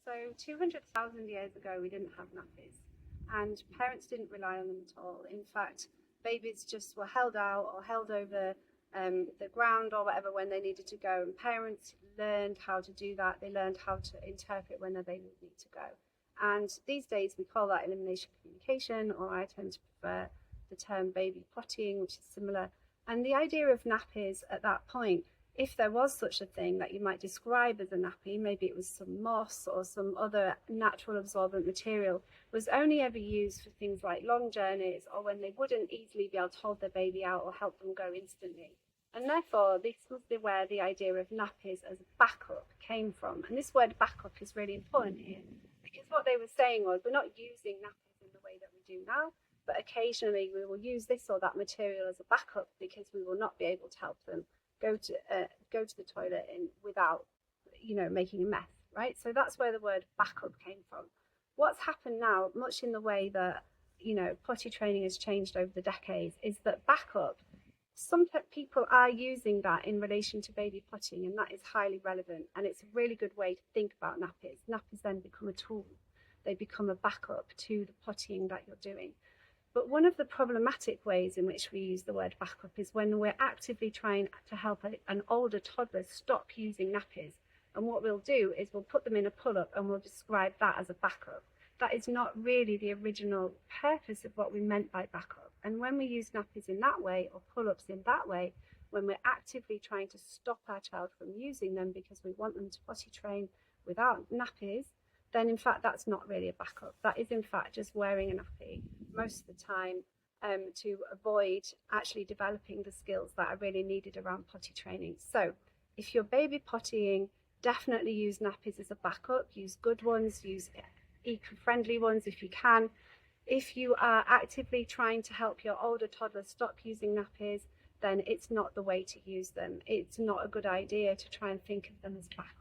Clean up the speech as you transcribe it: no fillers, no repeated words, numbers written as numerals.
So 200,000 years ago, we didn't have nappies, and parents didn't rely on them at all. In fact, babies just were held out or held over the ground or whatever when they needed to go, and parents learned how to do that. They learned how to interpret when their baby would need to go. And these days we call that elimination communication, or I tend to prefer the term baby pottying, which is similar. And the idea of nappies at that point, if there was such a thing that you might describe as a nappy, maybe it was some moss or some other natural absorbent material, was only ever used for things like long journeys or when they wouldn't easily be able to hold their baby out or help them go instantly. And therefore, this was where the idea of nappies as a backup came from. And this word backup is really important here, because what they were saying was, we're not using nappies in the way that we do now, but occasionally we will use this or that material as a backup because we will not be able to help them go to the toilet without making a mess, right? So that's where the word backup came from. What's happened now, much in the way that potty training has changed over the decades, is that backup, some people are using that in relation to baby pottying, and that is highly relevant, and it's a really good way to think about nappies. Nappies then become a tool. They become a backup to the pottying that you're doing. But one of the problematic ways in which we use the word backup is when we're actively trying to help an older toddler stop using nappies. And what we'll do is we'll put them in a pull-up and we'll describe that as a backup. That is not really the original purpose of what we meant by backup. And when we use nappies in that way, or pull-ups in that way, when we're actively trying to stop our child from using them because we want them to potty train without nappies, then in fact that's not really a backup. That is in fact just wearing a nappy most of the time to avoid actually developing the skills that are really needed around potty training. So if you're baby pottying, definitely use nappies as a backup. Use good ones, use eco-friendly ones if you can. If you are actively trying to help your older toddler stop using nappies, then it's not the way to use them. It's not a good idea to try and think of them as backup.